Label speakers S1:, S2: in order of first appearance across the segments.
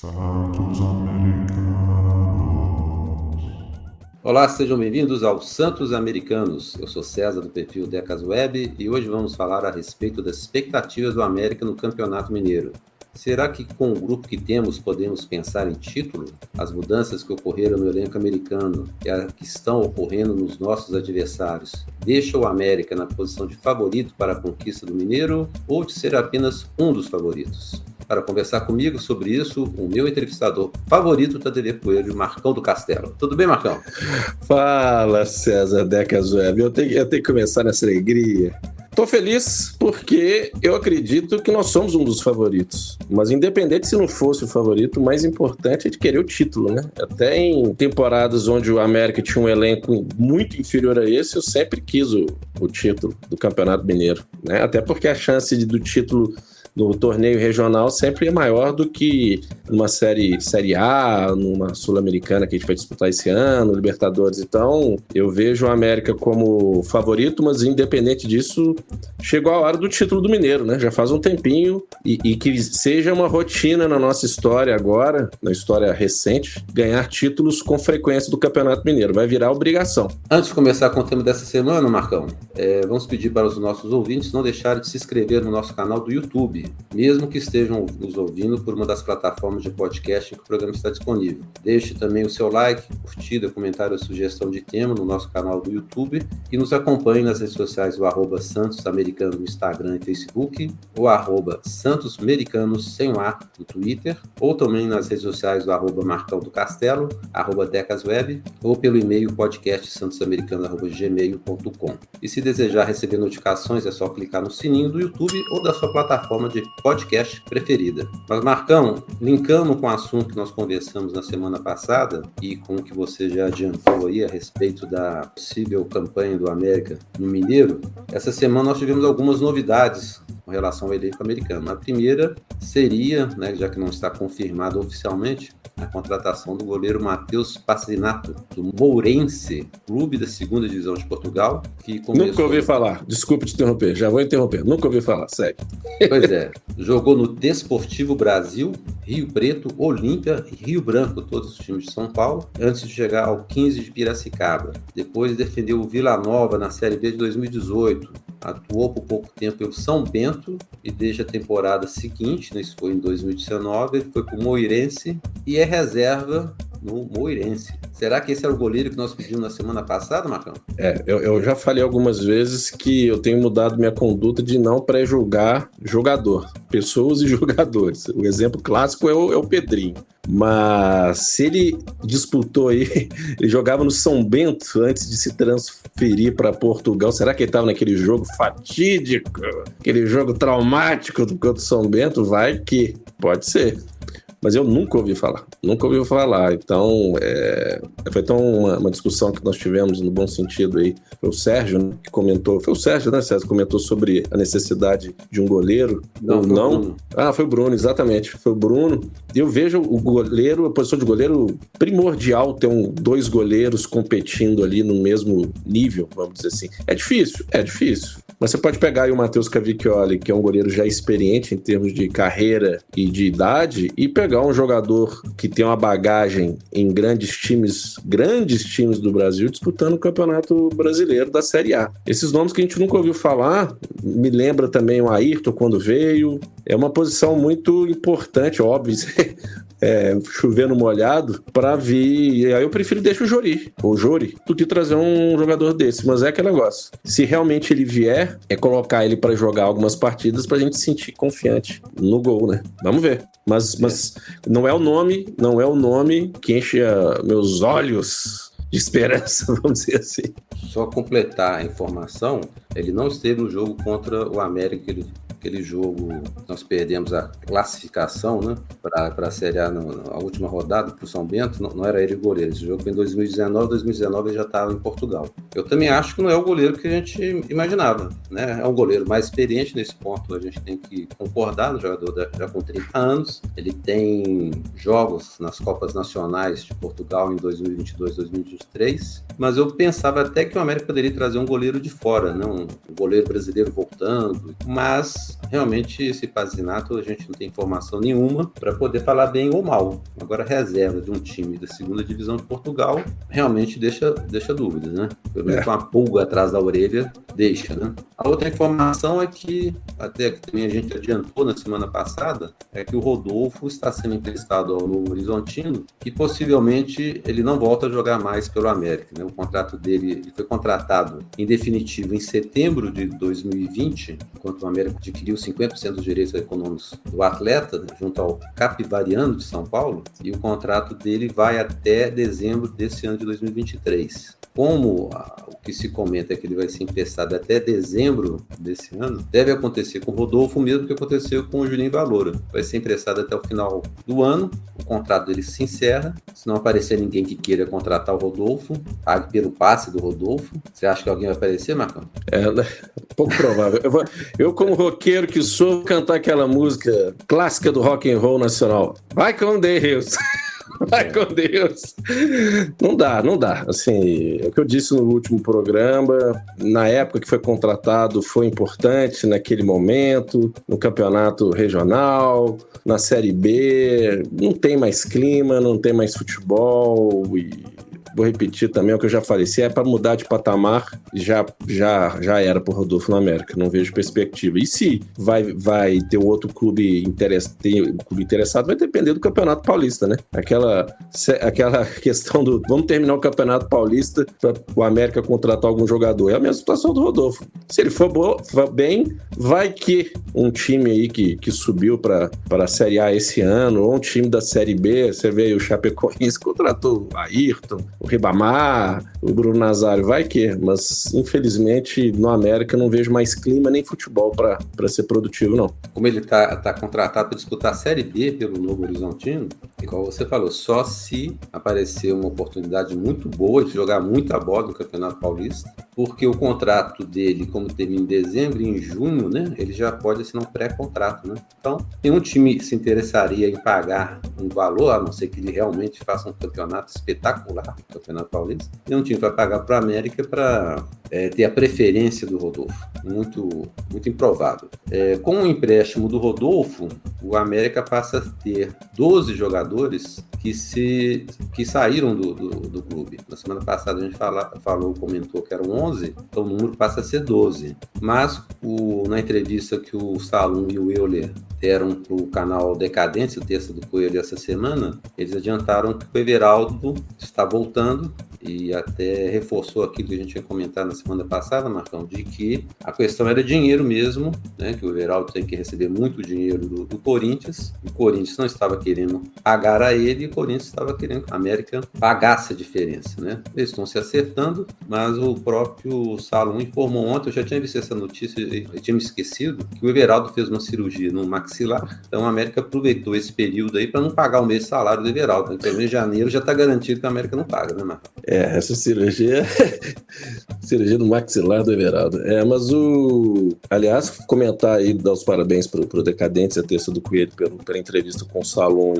S1: Santos Americanos.
S2: Olá, sejam bem-vindos ao Santos Americanos. Eu sou César do perfil Decas Web e hoje vamos falar a respeito das expectativas do América no Campeonato Mineiro. Será que com o grupo que temos podemos pensar em título? As mudanças que ocorreram no elenco americano e as que estão ocorrendo nos nossos adversários deixam o América na posição de favorito para a conquista do Mineiro ou de ser apenas um dos favoritos? Para conversar comigo sobre isso, o meu entrevistador favorito, Tadele Coelho, Marcão do Castelo. Tudo bem, Marcão?
S3: Fala, César Decas Web. Eu tenho que começar nessa alegria. Estou feliz porque eu acredito que nós somos um dos favoritos. Mas independente se não fosse o favorito, o mais importante é de querer o título, né? Até em temporadas onde o América tinha um elenco muito inferior a esse, eu sempre quis o título do Campeonato Mineiro, né? Até porque a chance do título no torneio regional sempre é maior do que numa série A, numa Sul-Americana que a gente vai disputar esse ano, Libertadores. Então, eu vejo o América como favorito, mas independente disso, chegou a hora do título do Mineiro, né? Já faz um tempinho e que seja uma rotina na nossa história agora, na história recente, ganhar títulos com frequência do Campeonato Mineiro. Vai virar obrigação.
S2: Antes de começar com o tema dessa semana, Marcão, vamos pedir para os nossos ouvintes não deixarem de se inscrever no nosso canal do YouTube, mesmo que estejam nos ouvindo por uma das plataformas de podcast em que o programa está disponível. Deixe também o seu like, curtida, comentário ou sugestão de tema no nosso canal do YouTube e nos acompanhe nas redes sociais do @Santos Americano no Instagram e Facebook, ou @SantosMericanos sem o A no Twitter, ou também nas redes sociais do @Marcão do Castelo, @DecasWeb, ou pelo e-mail podcastsantosamericano@gmail.com. E se desejar receber notificações, é só clicar no sininho do YouTube ou da sua plataforma de podcast preferida. Mas, Marcão, linkando com o assunto que nós conversamos na semana passada e com o que você já adiantou aí a respeito da possível campanha do América no Mineiro, essa semana nós tivemos algumas novidades com relação ao elenco americano. A primeira seria, né, já que não está confirmado oficialmente, a contratação do goleiro Matheus Passinato, do Mourense, clube da 2ª divisão de Portugal, que começou...
S3: Nunca ouvi falar. Desculpe te interromper, já vou interromper. Nunca ouvi falar, segue.
S2: Pois é, jogou no Desportivo Brasil, Rio Preto, Olímpia e Rio Branco, todos os times de São Paulo, antes de chegar ao 15 de Piracicaba. Depois defendeu o Vila Nova na Série B de 2018, atuou por pouco tempo pelo São Bento e desde a temporada seguinte, né, isso foi em 2019, ele foi para o Moreirense e é reserva no Moreirense. Será que esse era o goleiro que nós pedimos na semana passada, Marcão?
S3: Eu já falei algumas vezes que eu tenho mudado minha conduta de não pré-julgar jogador, pessoas e jogadores. O exemplo clássico é o Pedrinho. Mas se ele disputou aí, ele jogava no São Bento antes de se transferir para Portugal, será que ele estava naquele jogo fatídico, aquele jogo traumático do contra o São Bento? Vai que pode ser. Mas eu nunca ouvi falar. Então, foi tão uma discussão que nós tivemos no bom sentido aí. Foi o Sérgio, né, que comentou. Foi o Sérgio, né, César? Comentou sobre a necessidade de um goleiro.
S2: Não. Bruno.
S3: Foi o Bruno, exatamente. Foi o Bruno. E eu vejo o goleiro, a posição de goleiro primordial ter dois goleiros competindo ali no mesmo nível, vamos dizer assim. É difícil. Mas você pode pegar aí o Matheus Cavicchioli, que é um goleiro já experiente em termos de carreira e de idade, e pegar um jogador que tem uma bagagem em grandes times do Brasil, disputando o Campeonato Brasileiro da Série A. Esses nomes que a gente nunca ouviu falar, me lembra também o Ayrton quando veio. É uma posição muito importante, óbvio, chovendo molhado, para vir. E aí eu prefiro deixar o Jori, do que trazer um jogador desse. Mas é aquele negócio. Se realmente ele vier, é colocar ele para jogar algumas partidas pra gente se sentir confiante no gol, né? Vamos ver. Mas não é o nome que enche meus olhos de esperança, vamos dizer assim.
S2: Só completar a informação, ele não esteve no jogo contra o América, aquele jogo, nós perdemos a classificação, né, para a Série A na última rodada para o São Bento, não era ele o goleiro. Esse jogo foi em 2019 ele já estava em Portugal. Eu também acho que não é o goleiro que a gente imaginava, né? É um goleiro mais experiente nesse ponto, a gente tem que concordar, no jogador já com 30 anos, ele tem jogos nas Copas Nacionais de Portugal em 2022, 2023, mas eu pensava até que o América poderia trazer um goleiro de fora, né? Um goleiro brasileiro voltando, mas realmente esse Pazinato a gente não tem informação nenhuma para poder falar bem ou mal. Agora, a reserva de um time da segunda divisão de Portugal realmente deixa dúvidas, né? Pelo menos uma pulga atrás da orelha deixa, né? A outra informação é que, até que também a gente adiantou na semana passada, é que o Rodolfo está sendo emprestado ao Novo Horizontino e possivelmente ele não volta a jogar mais pelo América, né? O contrato dele ele foi contratado em definitivo em setembro de 2020, enquanto o América adquiriu 50% dos direitos econômicos do atleta, né, junto ao Capivariano de São Paulo, e o contrato dele vai até dezembro desse ano de 2023. Como o que se comenta é que ele vai ser emprestado até dezembro desse ano, deve acontecer com o Rodolfo o mesmo que aconteceu com o Juninho Valora. Vai ser emprestado até o final do ano, o contrato dele se encerra, se não aparecer ninguém que queira contratar o Rodolfo, pague pelo passe do Rodolfo. Você acha que alguém vai aparecer, Marcão?
S3: Pouco provável. Eu como roqueiro que sou, vou cantar aquela música clássica do rock and roll nacional. Vai com Deus! Vai com Deus! Não dá. Assim, é o que eu disse no último programa, na época que foi contratado foi importante naquele momento, no campeonato regional, na Série B, não tem mais clima, não tem mais futebol e... Vou repetir também o que eu já falei. Se é para mudar de patamar, já era pro Rodolfo no América. Não vejo perspectiva. E se vai ter outro clube interessado, vai depender do Campeonato Paulista, né? Aquela questão do vamos terminar o Campeonato Paulista para o América contratar algum jogador. É a mesma situação do Rodolfo. Se ele for bem, vai que um time aí que subiu para a Série A esse ano, ou um time da Série B, você vê aí o Chapecoense contratou o Ayrton, o Ribamar, o Bruno Nazário, vai que, mas infelizmente no América não vejo mais clima nem futebol para ser produtivo, não.
S2: Como ele tá contratado para disputar a Série B pelo Novo Horizontino, igual você falou, só se aparecer uma oportunidade muito boa de jogar muita bola no Campeonato Paulista, porque o contrato dele, como termina em dezembro e em junho, né, ele já pode assinar um pré-contrato, né? Então, nenhum time se interessaria em pagar um valor, a não ser que ele realmente faça um campeonato espetacular, Campeonato Paulista, nenhum time vai pagar para o América para ter a preferência do Rodolfo. Muito, muito improvável. Com o empréstimo do Rodolfo, o América passa a ter 12 jogadores que saíram do clube. Na semana passada a gente comentou que eram 11, então o número passa a ser 12. Mas na entrevista que o Salum e o Euler deram para o canal Decadência, o texto do Coelho essa semana, eles adiantaram que o Everaldo está voltando e até reforçou aquilo que a gente tinha comentado na semana passada, Marcão, de que a questão era dinheiro mesmo, né, que o Everaldo tem que receber muito dinheiro do Corinthians, o Corinthians não estava querendo pagar a ele e o Corinthians estava querendo que a América pagasse a diferença, né? Eles estão se acertando, mas o próprio Salum informou ontem, eu já tinha visto essa notícia e tinha me esquecido, que o Everaldo fez uma cirurgia no maxilar, então a América aproveitou esse período aí para não pagar o mês de salário do Everaldo, então em janeiro já está garantido que a América não paga, né, Marcão?
S3: Essa cirurgia do maxilar do Everaldo. Mas aliás, comentar aí, dar os parabéns pro Decadentes, a terça do Coelho, pela entrevista com o Salom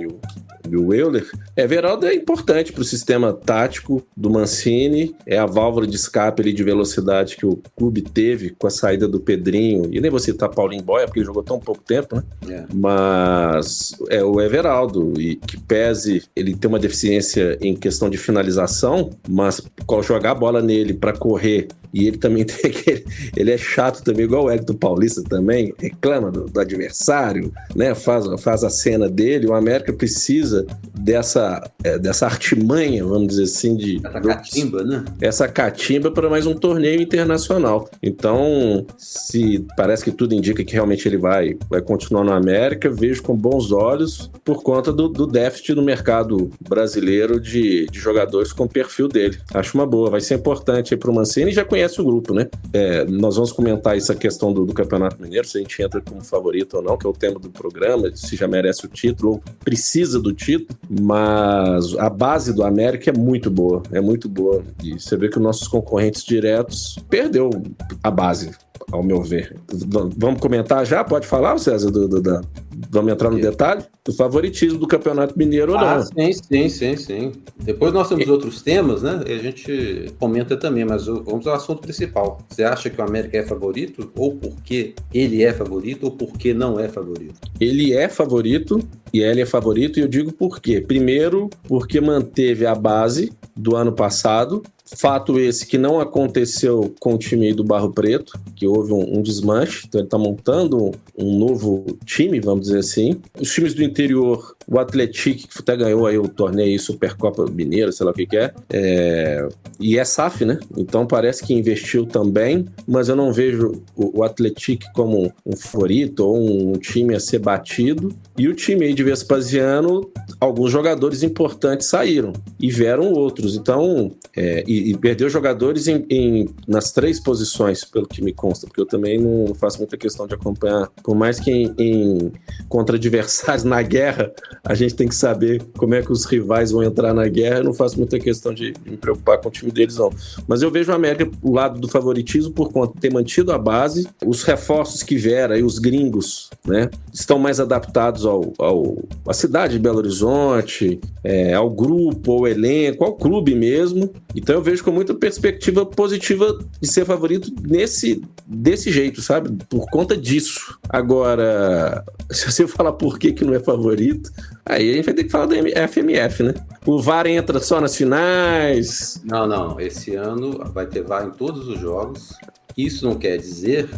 S3: e o Euler. Everaldo é importante pro sistema tático do Mancini, é a válvula de escape ali de velocidade que o clube teve com a saída do Pedrinho, e nem vou citar Paulinho Boia, porque ele jogou tão pouco tempo, né? Mas é o Everaldo, e que pese ele ter uma deficiência em questão de finalização, mas jogar a bola nele para correr, e ele também tem ele é chato também, igual o Hélio Paulista também, reclama do adversário, né? Faz a cena dele. O América precisa dessa artimanha, vamos dizer assim,
S2: essa catimba, né?
S3: Essa catimba para mais um torneio internacional. Então, se parece que tudo indica que realmente ele vai continuar no América, vejo com bons olhos por conta do déficit no mercado brasileiro de jogadores com o perfil dele. Acho uma boa, vai ser importante para o Mancini, e já conhece o grupo, né? Nós vamos comentar essa questão do Campeonato Mineiro, se a gente entra como favorito ou não, que é o tema do programa, se já merece o título ou precisa do título, mas a base do América é muito boa. E você vê que os nossos concorrentes diretos perdeu a base, ao meu ver. Vamos comentar já? Pode falar, César? Vamos entrar no detalhe? Do favoritismo do Campeonato Mineiro ou não?
S2: Sim. Depois nós temos outros temas, né? E a gente comenta também, mas vamos ao assunto principal. Você acha que o América é favorito? Ou porque ele é favorito? Ou porque não é favorito?
S3: Ele é favorito, e eu digo por quê. Primeiro, porque manteve a base do ano passado. Fato esse que não aconteceu com o time do Barro Preto, que houve um desmanche, então ele está montando um novo time, vamos dizer assim. Os times do interior, o Atlético, que até ganhou aí o torneio Supercopa Mineira, sei lá o que é, e é SAF, né? Então parece que investiu também, mas eu não vejo o Atlético como um favorito ou um time a ser batido. E o time aí de Vespasiano, alguns jogadores importantes saíram e vieram outros. Então, e perdeu jogadores nas 3 posições, pelo que me consta, porque eu também não faço muita questão de acompanhar. Por mais que contra adversários na guerra, a gente tem que saber como é que os rivais vão entrar na guerra. Eu não faço muita questão de me preocupar com o time deles, não. Mas eu vejo o América o lado do favoritismo por conta de ter mantido a base. Os reforços que vieram aí, os gringos, né, estão mais adaptados à cidade de Belo Horizonte, ao grupo, ao elenco, ao clube mesmo. Então eu vejo com muita perspectiva positiva de ser favorito desse jeito, sabe? Por conta disso. Agora, se você falar por que não é favorito, aí a gente vai ter que falar do FMF, né? O VAR entra só nas finais.
S2: Não. Esse ano vai ter VAR em todos os jogos. Isso não quer dizer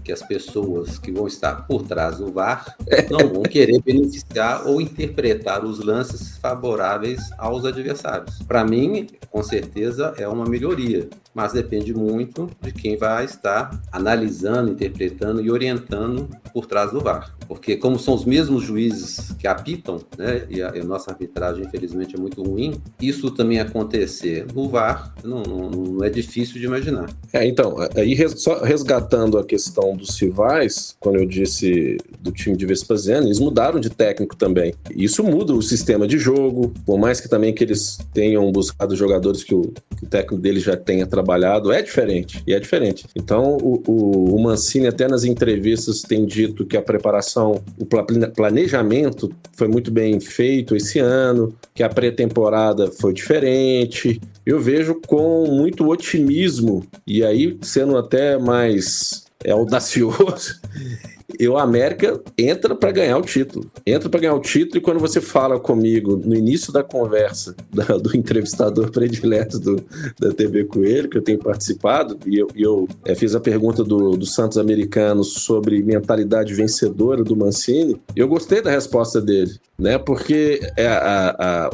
S2: que as pessoas que vão estar por trás do VAR não vão querer beneficiar ou interpretar os lances favoráveis aos adversários. Para mim, com certeza, é uma melhoria, mas depende muito de quem vai estar analisando, interpretando e orientando por trás do VAR. Porque como são os mesmos juízes que apitam, né, e a nossa arbitragem, infelizmente, é muito ruim, isso também acontecer no VAR não é difícil de imaginar.
S3: Então, aí só resgatando a questão dos rivais, quando eu disse do time de Vespasiano, eles mudaram de técnico também. Isso muda o sistema de jogo, por mais que também que eles tenham buscado jogadores que o técnico deles já tenha trabalhado, é diferente. Então, o Mancini até nas entrevistas tem dito que a preparação, o planejamento foi muito bem feito esse ano, que a pré-temporada foi diferente. Eu vejo com muito otimismo, e aí sendo até mais audacioso, o América entra para ganhar o título. E quando você fala comigo no início da conversa do entrevistador predileto da TV Coelho, que eu tenho participado, e eu fiz a pergunta do Santos Americano sobre mentalidade vencedora do Mancini, eu gostei da resposta dele, né? Porque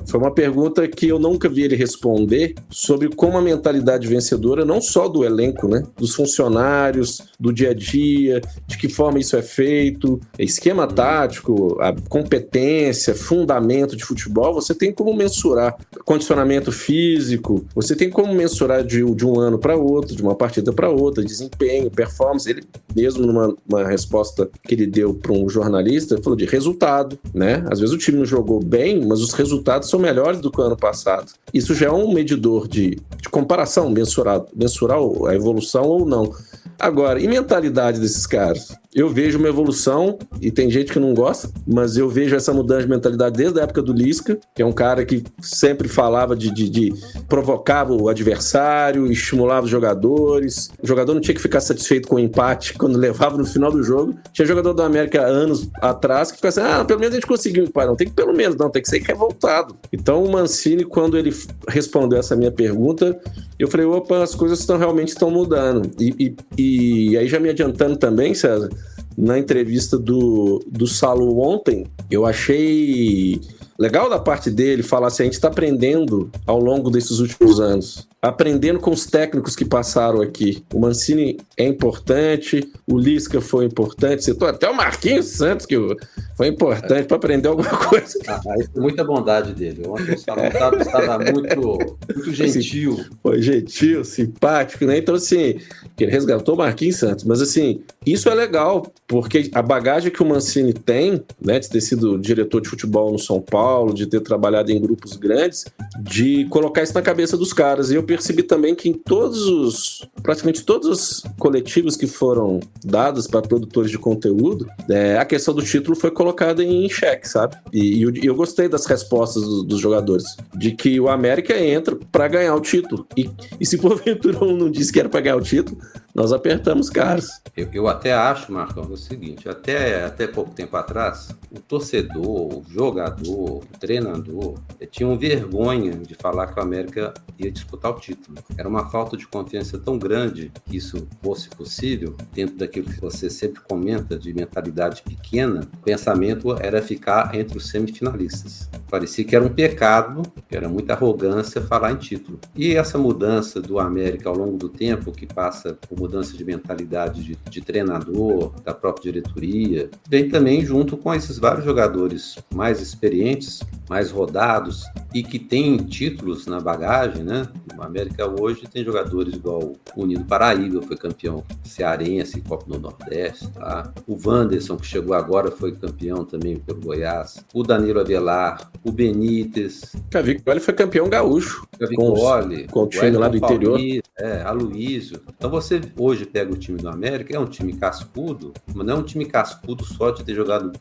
S3: foi uma pergunta que eu nunca vi ele responder sobre como a mentalidade vencedora, não só do elenco, né? Dos funcionários, do dia a dia, de que forma isso é feito, esquema tático, a competência, fundamento de futebol, você tem como mensurar condicionamento físico, você tem como mensurar de um ano para outro, de uma partida para outra, desempenho, performance. Ele mesmo numa resposta que ele deu para um jornalista, falou de resultado, né? Às vezes o time não jogou bem, mas os resultados são melhores do que o ano passado. Isso já é um medidor de comparação, mensurar a evolução ou não. Agora, e mentalidade desses caras? Eu vejo uma evolução, e tem gente que não gosta, mas eu vejo essa mudança de mentalidade desde a época do Lisca, que é um cara que sempre falava de provocava o adversário, estimulava os jogadores. O jogador não tinha que ficar satisfeito com o empate quando levava no final do jogo. Tinha jogador do América anos atrás que ficava assim, pelo menos a gente conseguiu um empate. Não, tem que ser revoltado. Então o Mancini, quando ele respondeu essa minha pergunta, eu falei, opa, as coisas realmente estão mudando. E aí já me adiantando também, César, na entrevista do Salo ontem, eu achei legal da parte dele falar assim, a gente está aprendendo ao longo desses últimos anos, aprendendo com os técnicos que passaram aqui. O Mancini é importante, o Lisca foi importante, citou até o Marquinhos Santos, que foi importante para aprender alguma coisa.
S2: Isso é muita bondade dele. Ontem o Salão estava muito gentil.
S3: Foi gentil, simpático, né? Então, assim, ele resgatou o Marquinhos Santos. Mas, assim, isso é legal, porque a bagagem que o Mancini tem, né, de ter sido diretor de futebol no São Paulo, Paulo, de ter trabalhado em grupos grandes, de colocar isso na cabeça dos caras. E eu percebi também que em praticamente todos os coletivos que foram dados para produtores de conteúdo, a questão do título foi colocada em xeque, sabe? E eu gostei das respostas dos jogadores, de que o América entra para ganhar o título. E se porventura um não disse que era para ganhar o título, nós apertamos caras.
S2: Eu até acho, Marcão, o seguinte, até pouco tempo atrás, o torcedor, o jogador, o treinador, tinham vergonha de falar que o América ia disputar o título. Era uma falta de confiança tão grande que isso fosse possível, dentro daquilo que você sempre comenta de mentalidade pequena, o pensamento era ficar entre os semifinalistas. Parecia que era um pecado, que era muita arrogância falar em título. E essa mudança do América ao longo do tempo, que passa por mudança de mentalidade de treinador, da própria diretoria, vem também junto com esses vários jogadores mais experientes, mais rodados e que têm títulos na bagagem, né? O América hoje tem jogadores igual o Unido Paraíba, foi campeão cearense, Copa do Nordeste, tá? O Wanderson, que chegou agora, foi campeão também pelo Goiás. O Danilo Avelar, o Benítez.
S3: Cavicoli foi campeão gaúcho.
S2: Cavicoli,
S3: com o time lá do interior.
S2: Aloísio. Então você hoje pega o time do América, é um time cascudo, mas não é um time cascudo só de ter jogado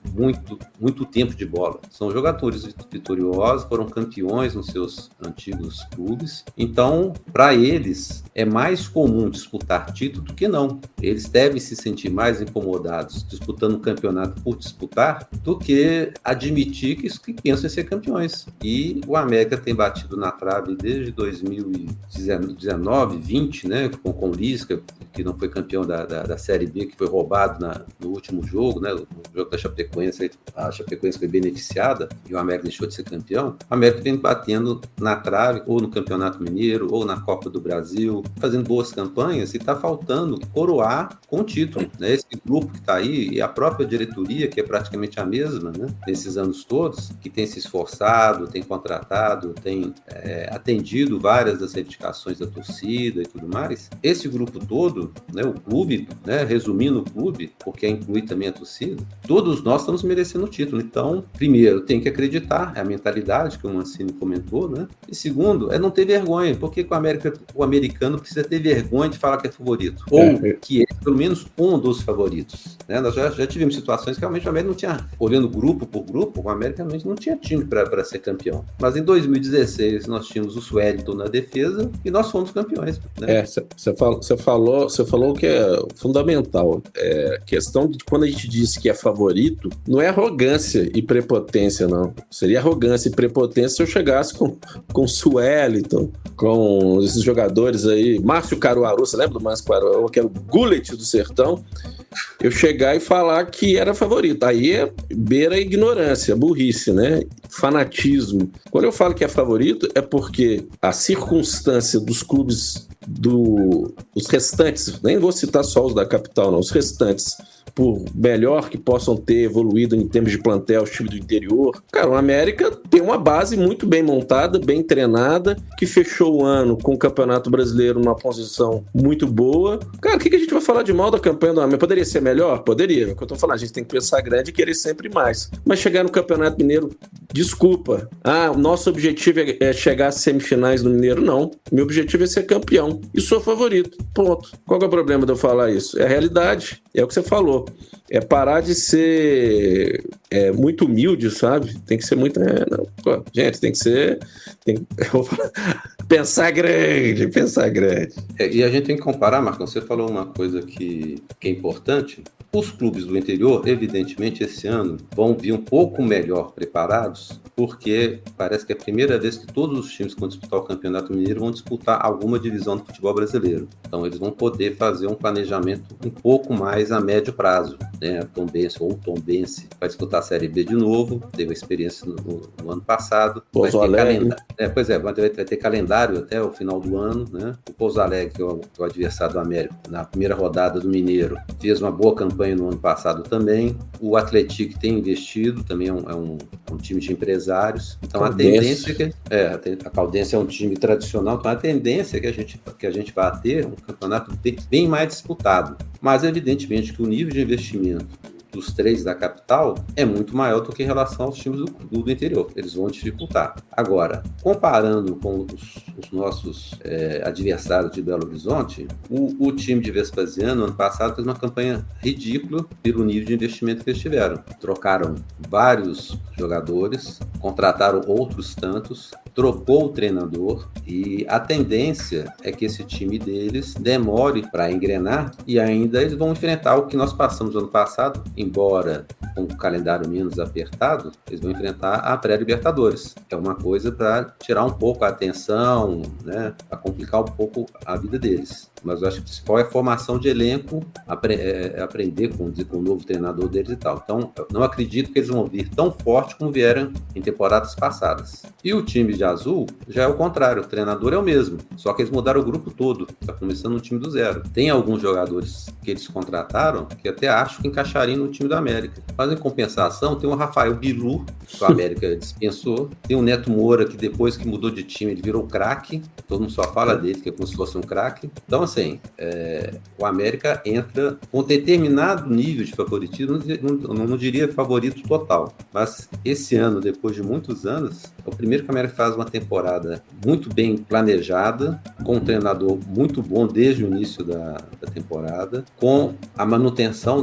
S2: muito tempo de bola. São jogadores vitoriosos, foram campeões nos seus antigos clubes. Então, para eles, é mais comum disputar título do que não. Eles devem se sentir mais incomodados disputando um campeonato por disputar do que admitir que pensam em ser campeões. E o América tem batido na trave desde 2019, 20, né, com o Lisca, que não foi campeão da Série B, que foi roubado no último jogo, né, no jogo da Chapecoense. A Chapecoense foi beneficiada e o América deixou de ser campeão. O América vem batendo na trave, ou no Campeonato Mineiro, ou na Copa do Brasil, fazendo boas campanhas, e está faltando coroar com o título, né? Esse grupo que está aí, e a própria diretoria, que é praticamente a mesma, né, nesses anos todos, que tem se esforçado, tem contratado, tem atendido várias das reivindicações da torcida e tudo mais. Esse grupo todo, né, o clube, né, resumindo o clube, porque inclui também a torcida, todos nós estamos merecendo o título. Então, primeiro, tem que acreditar, é a mentalidade que o Mancini comentou, né? E segundo, é não ter vergonha. Por que o americano precisa ter vergonha de falar que é favorito? Ou que é, pelo menos, um dos favoritos, né? Nós já tivemos situações que realmente o América não tinha, olhando grupo por grupo, o América realmente não tinha time para ser campeão. Mas em 2016, nós tínhamos o Suelton na defesa e nós fomos campeões, né?
S3: Você falou que é fundamental. Questão de quando a gente diz que é favorito, não é arrogância e prepotência, não. Seria arrogância e prepotência se eu chegasse com Suelton, com esses jogadores aí, Márcio Caruaru, você lembra do Márcio Caruaru, que era o Gullit do Sertão? Eu chegar e falar que era favorito. Aí beira a ignorância, burrice, né? Fanatismo. Quando eu falo que é favorito, é porque a circunstância dos clubes os restantes, nem vou citar só os da capital, não, os restantes, por melhor que possam ter evoluído em termos de plantel, os times do interior. Cara, o América tem uma base muito bem montada, bem treinada, que fechou o ano com o Campeonato Brasileiro numa posição muito boa. Cara, o que a gente vai falar de mal da campanha do América? Poderia ser melhor? Poderia. É o que eu tô falando, a gente tem que pensar grande e querer sempre mais. Mas chegar no Campeonato Mineiro, desculpa. O nosso objetivo é chegar às semifinais do Mineiro? Não. Meu objetivo é ser campeão. E sou favorito. Ponto. Qual que é o problema de eu falar isso? É a realidade. É o que você falou. É parar de ser muito humilde, sabe? Tem que ser muito... gente, tem que ser... pensar grande.
S2: E a gente tem que comparar, Marcão, você falou uma coisa que é importante. Os clubes do interior, evidentemente, esse ano vão vir um pouco melhor preparados, porque parece que é a primeira vez que todos os times que vão disputar o Campeonato Mineiro vão disputar alguma divisão do futebol brasileiro. Então, eles vão poder fazer um planejamento um pouco mais a médio prazo, né? A Tombense vai disputar a Série B de novo, teve a experiência no ano passado. Vai ter calendário até o final do ano, né? O Pouso Alegre, que é o adversário do América, na primeira rodada do Mineiro, fez uma boa campanha no ano passado também. O Atlético tem investido, também é um time de empresários. Então
S3: Caldense.
S2: A tendência é que a Caldense é um time tradicional, então a tendência é que a gente vá ter um campeonato bem mais disputado. Mas evidentemente que o nível de investimento dos 3 da capital é muito maior do que em relação aos times do interior. Eles vão dificultar. Agora, comparando com os nossos adversários de Belo Horizonte, o time de Vespasiano, ano passado, fez uma campanha ridícula pelo nível de investimento que eles tiveram. Trocaram vários jogadores, contrataram outros tantos, trocou o treinador e a tendência é que esse time deles demore para engrenar e ainda eles vão enfrentar o que nós passamos ano passado, embora com o calendário menos apertado, eles vão enfrentar a pré-Libertadores. É uma coisa para tirar um pouco a atenção, né, para complicar um pouco a vida deles. Mas eu acho que o principal é a formação de elenco, aprender com o novo treinador deles e tal. Então, eu não acredito que eles vão vir tão forte como vieram em temporadas passadas. E o time de azul já é o contrário, o treinador é o mesmo, só que eles mudaram o grupo todo, está começando um time do zero. Tem alguns jogadores que eles contrataram que até acho que encaixariam no time do América. Mas em compensação, tem o Rafael Bilu, que o América dispensou, tem o Neto Moura, que depois que mudou de time, ele virou craque, todo mundo só fala dele, que é como se fosse um craque. Então, assim, o América entra com um determinado nível de favoritismo, não diria favorito total, mas esse ano, depois de muitos anos, é o primeiro que o América faz uma temporada muito bem planejada, com um treinador muito bom desde o início da temporada, com a manutenção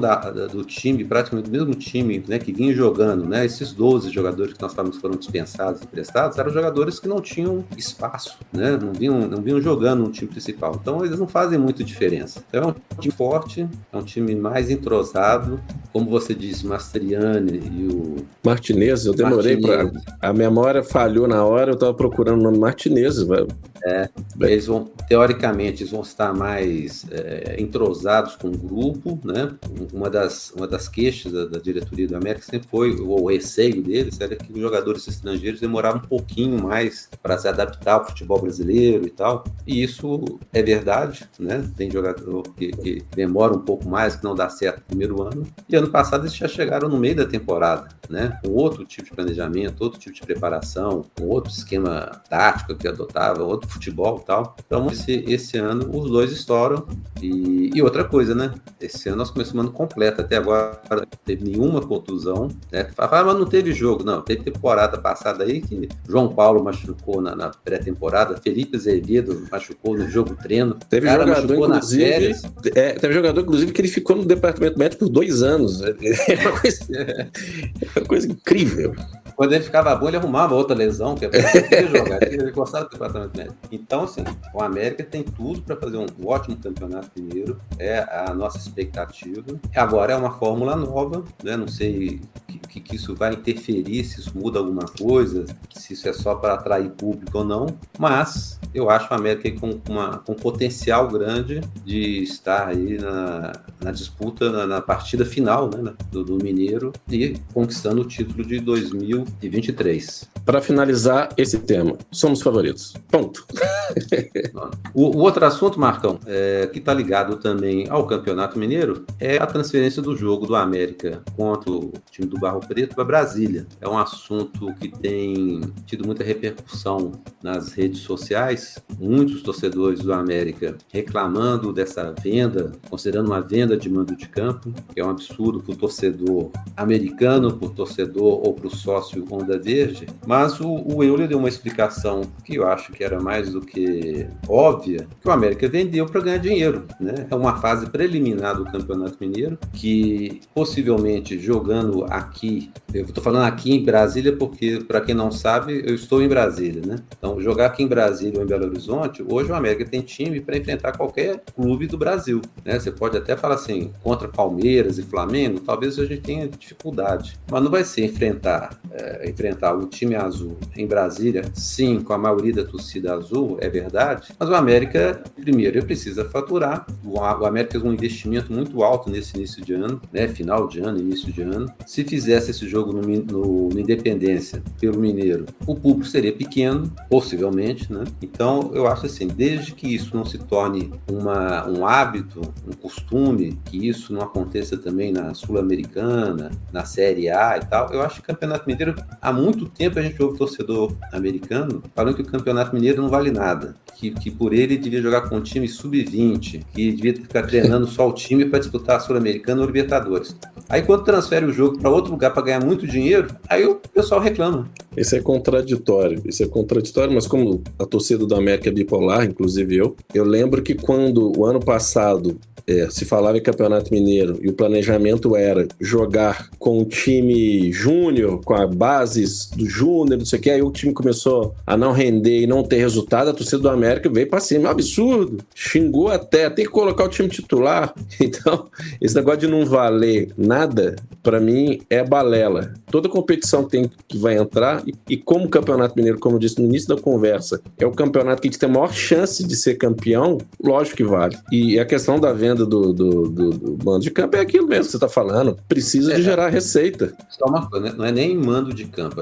S2: do time, praticamente do mesmo time, né, que vinha jogando, né, esses 12 jogadores que nós falamos foram dispensados e emprestados, eram jogadores que não tinham espaço, né, não vinham jogando no time principal, então eles não fazem muita diferença. Então é um time forte, é um time mais entrosado, como você disse, Mastriani e o
S3: Martinez, eu demorei para... A memória falhou na hora, eu estava procurando o nome Martinez, velho.
S2: Eles vão, teoricamente, eles vão estar mais entrosados com o grupo, né? Uma das queixas da diretoria do América sempre foi, o receio deles era que os jogadores estrangeiros demoravam um pouquinho mais para se adaptar ao futebol brasileiro e tal, e isso é verdade, né? Tem jogador que demora um pouco mais, que não dá certo no primeiro ano, e ano passado eles já chegaram no meio da temporada, né? Com outro tipo de planejamento, outro tipo de preparação, com outro esquema tático que adotava, outro futebol e tal. Então, esse ano, os dois estouram. E outra coisa, né? Esse ano nós começamos o ano completo. Até agora não teve nenhuma contusão. Né? Fala, mas não teve jogo. Não, teve temporada passada aí que João Paulo machucou na pré-temporada, Felipe Azevedo machucou no jogo treino.
S3: Teve jogador, inclusive, teve jogador, inclusive, que ele ficou no departamento médico por 2 anos. É uma coisa incrível.
S2: Quando ele ficava bom, ele arrumava outra lesão, que ele jogar, ele gostava do departamento médico. Então, assim, o América tem tudo para fazer um ótimo campeonato mineiro, é a nossa expectativa. Agora é uma fórmula nova, né? Não sei que isso vai interferir, se isso muda alguma coisa, se isso é só para atrair público ou não, mas eu acho o América com potencial grande de estar aí na disputa, na partida final, né, do Mineiro e conquistando o título de 2023.
S3: Para finalizar esse tema, somos favoritos. Ponto.
S2: O outro assunto, Marcão, que está ligado também ao Campeonato Mineiro, é a transferência do jogo do América contra o time do Barro Preto para Brasília. É um assunto que tem tido muita repercussão nas redes sociais, muitos torcedores do América reclamando dessa venda, considerando uma venda de mando de campo, que é um absurdo para o torcedor americano, para o torcedor ou para o sócio Onda Verde, mas o Euler deu uma explicação que eu acho que era mais do que óbvia, que o América vendeu para ganhar dinheiro, né? É uma fase preliminar do Campeonato Mineiro, que possivelmente jogando aqui, eu estou falando aqui em Brasília porque, para quem não sabe, eu estou em Brasília, né? Então, jogar aqui em Brasília ou em Belo Horizonte, hoje o América tem time para enfrentar qualquer clube do Brasil, né? Você pode até falar assim, contra Palmeiras e Flamengo, talvez a gente tenha dificuldade, mas não vai ser enfrentar o time azul em Brasília, sim, com a maioria da torcida azul, é verdade, mas o América, primeiro, ele precisa faturar, o América fez um investimento muito alto nesse início de ano, né? Final de ano, início de ano. Se fizesse esse jogo no Independência, pelo Mineiro, o público seria pequeno, possivelmente, né? Então, eu acho assim, desde que isso não se torne um hábito, um costume, que isso não aconteça também na Sul-Americana, na Série A e tal, eu acho que o Campeonato Mineiro, há muito tempo a gente ouve torcedor americano falando que o Campeonato Mineiro não vale nada, que por ele devia jogar com um time sub-20, que devia ficar treinando só o time para disputar a Sul-Americana ou Libertadores. Aí quando transfere o jogo para outro lugar para ganhar muito dinheiro, aí o pessoal reclama.
S3: Isso é contraditório, mas como a torcida do América é bipolar, inclusive eu lembro que quando o ano passado se falava em Campeonato Mineiro e o planejamento era jogar com o time júnior, com a base do júnior, não sei o que, aí o time começou a não render e não ter resultado, a torcida do América veio pra cima, absurdo, xingou até, tem que colocar o time titular. Então, esse negócio de não valer nada, pra mim, é balela. Toda competição que vai entrar, e como o Campeonato Mineiro, como eu disse no início da conversa, é o campeonato que a gente tem a maior chance de ser campeão, lógico que vale. E a questão da venda do mando de campo é aquilo mesmo que você está falando. Precisa de gerar receita.
S2: Só uma coisa, não é nem mando de campo.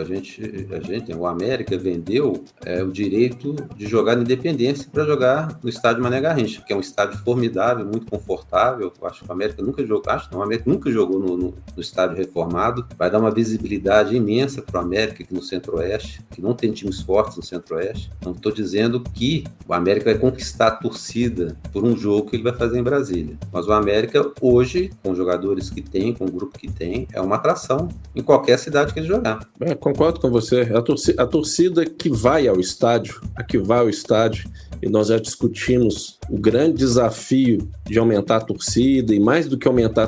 S2: O América vendeu o direito de jogar na Independência para jogar no estádio Mané Garrincha, que é um estádio formidável, muito confortável. Eu acho que o América nunca jogou no estádio reformado. Vai dar uma visibilidade imensa para o América aqui no Centro-Oeste, que não tem times fortes no Centro-Oeste. Então, estou dizendo que o América vai conquistar a torcida por um jogo que ele vai fazer em Brasília. Mas o América, hoje, com os jogadores que tem, com o grupo que tem, é uma atração em qualquer cidade que ele jogar.
S3: Concordo com você. A torcida que vai ao estádio, e nós já discutimos o grande desafio de aumentar a torcida, e mais do que aumentar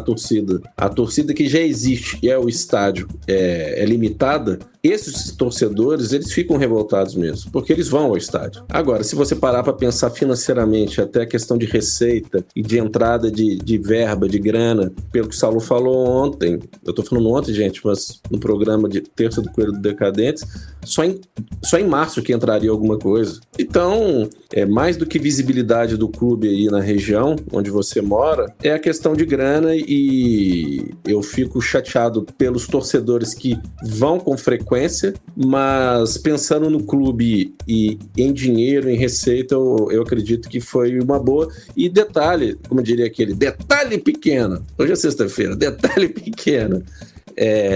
S3: a torcida que já existe e é o estádio é limitada. Esses torcedores, eles ficam revoltados mesmo, porque eles vão ao estádio. Agora, se você parar para pensar financeiramente, até a questão de receita e de entrada de verba, de grana, pelo que o Saulo falou ontem, eu tô falando ontem, gente, mas no programa de terça do Coelho do Decadentes, só em março que entraria alguma coisa. Então, mais do que visibilidade do clube aí na região onde você mora, é a questão de grana, e eu fico chateado pelos torcedores que vão com frequência, mas pensando no clube e em dinheiro, em receita, eu acredito que foi uma boa. E detalhe, como diria aquele, detalhe pequeno, hoje é sexta-feira, detalhe pequeno,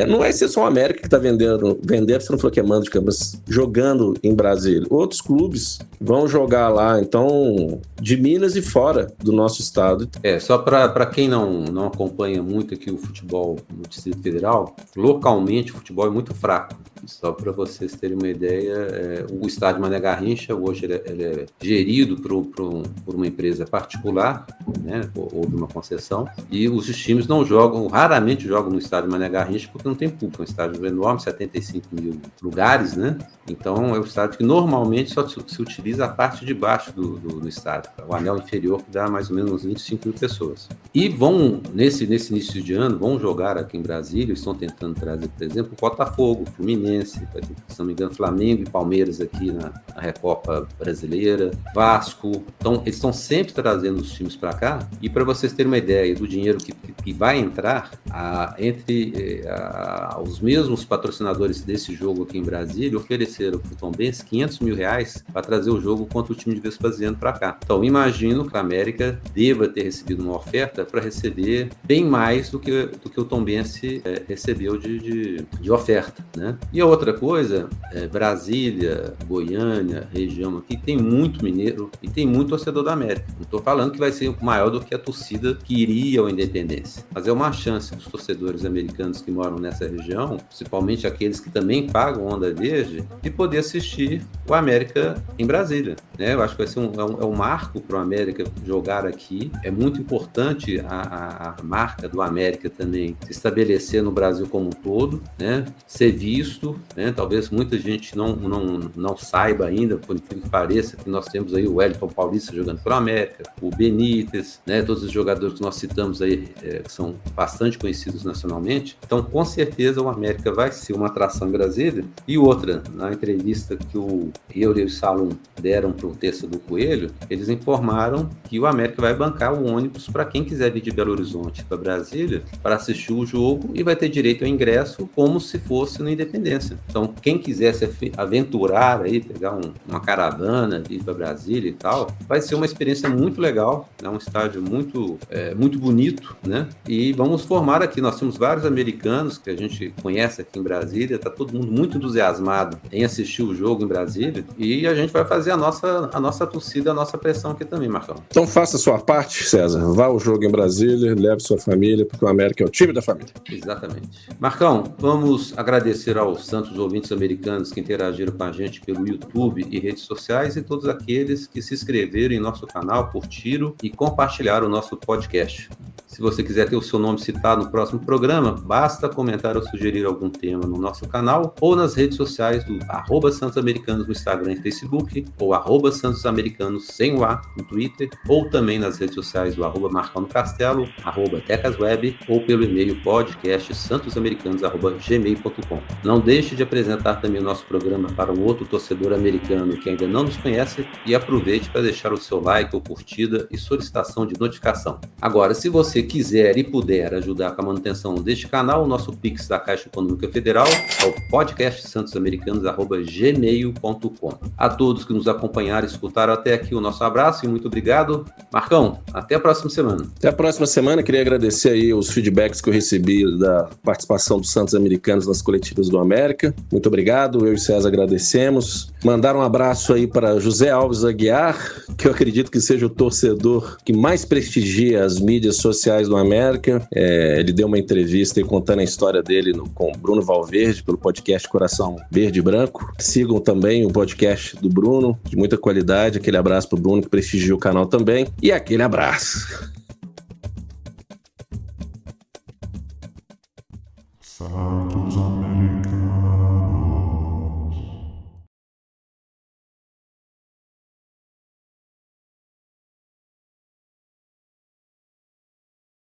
S3: não vai ser só o América que está vendendo, você não falou que é mando de campo, mas jogando em Brasília. Outros clubes vão jogar lá, então, de Minas e fora do nosso estado.
S2: Só para quem não acompanha muito aqui o futebol no Distrito Federal, localmente o futebol é muito fraco. Só para vocês terem uma ideia, o estádio Mané Garrincha, hoje ele é gerido por uma empresa particular, né, ou de uma concessão, e os times raramente jogam no estádio Mané Garrincha porque não tem público. É um estádio enorme, 75 mil lugares, né? Então é um estádio que normalmente só se utiliza a parte de baixo do estádio, o anel inferior, que dá mais ou menos uns 25 mil pessoas. E vão, nesse início de ano, vão jogar aqui em Brasília, estão tentando trazer, por exemplo, o Botafogo, o Fluminense, se não me engano, Flamengo e Palmeiras aqui na Recopa Brasileira, Vasco. Então, eles estão sempre trazendo os times para cá. E para vocês terem uma ideia do dinheiro que vai entrar, entre os mesmos patrocinadores desse jogo aqui em Brasília ofereceram para o Tombense R$500 mil para trazer o jogo contra o time de Vespasiano para cá. Então, imagino que a América deva ter recebido uma oferta para receber bem mais do que o Tombense recebeu de oferta, né? E a outra coisa, Brasília, Goiânia, região aqui, tem muito mineiro e tem muito torcedor da América. Não estou falando que vai ser maior do que a torcida que iria ao Independência, mas é uma chance dos torcedores americanos que moram nessa região, principalmente aqueles que também pagam Onda Verde, de poder assistir o América em Brasília, né? Eu acho que vai ser um marco para o América jogar aqui. É muito importante a marca do América também se estabelecer no Brasil como um todo, né? Ser visto, né? Talvez muita gente não saiba ainda, por incrível que pareça, que nós temos aí o Wellington Paulista jogando para o América, o Benítez, né? Todos os jogadores que nós citamos aí que são bastante conhecidos nacionalmente. Então, com certeza, o América vai ser uma atração em Brasília. E outra, na entrevista que eu e o Salum deram para o Terça do Coelho, eles informaram que o América vai bancar o ônibus para quem quiser vir de Belo Horizonte para Brasília para assistir o jogo, e vai ter direito ao ingresso como se fosse no Independência. Então, quem quiser se aventurar aí, pegar uma caravana, ir para Brasília e tal, vai ser uma experiência muito legal, é um estádio muito bonito, né? E vamos formar aqui, nós temos vários americanos que a gente conhece aqui em Brasília, tá todo mundo muito entusiasmado em assistir o jogo em Brasília, e a gente vai fazer a nossa torcida, a nossa pressão coração aqui também, Marcão.
S3: Então faça a sua parte, César. Vá ao jogo em Brasília, leve sua família, porque o América é o time da família.
S2: Exatamente. Marcão, vamos agradecer aos santos ouvintes americanos que interagiram com a gente pelo YouTube e redes sociais e todos aqueles que se inscreveram em nosso canal, curtiram e compartilharam o nosso podcast. Se você quiser ter o seu nome citado no próximo programa, basta comentar ou sugerir algum tema no nosso canal ou nas redes sociais do @SantosAmericanos no Instagram e Facebook, ou @SantosAmericanos sem o A no Twitter, ou também nas redes sociais do @Marcão no Castelo, @TecasWeb, ou pelo e-mail podcastsantosamericanos@gmail.com. Não deixe de apresentar também o nosso programa para um outro torcedor americano que ainda não nos conhece e aproveite para deixar o seu like ou curtida e solicitação de notificação. Agora, se você quiser e puder ajudar com a manutenção deste canal, o nosso Pix da Caixa Econômica Federal é o podcastsantosamericanos@gmail.com. A todos que nos acompanharam e escutaram até aqui, o nosso abraço e muito obrigado. Marcão, até a próxima semana.
S3: Até a próxima semana. Queria agradecer aí os feedbacks que eu recebi da participação dos Santos Americanos nas coletivas do América. Muito obrigado. Eu e César agradecemos. Mandar um abraço aí para José Alves Aguiar, que eu acredito que seja o torcedor que mais prestigia as mídias sociais do América. Ele deu uma entrevista aí contando a história dele com Bruno Valverde, pelo podcast Coração Verde e Branco. Sigam também o podcast do Bruno, de muita qualidade. Aquele abraço pro Bruno, que prestigia o canal também. E aquele abraço.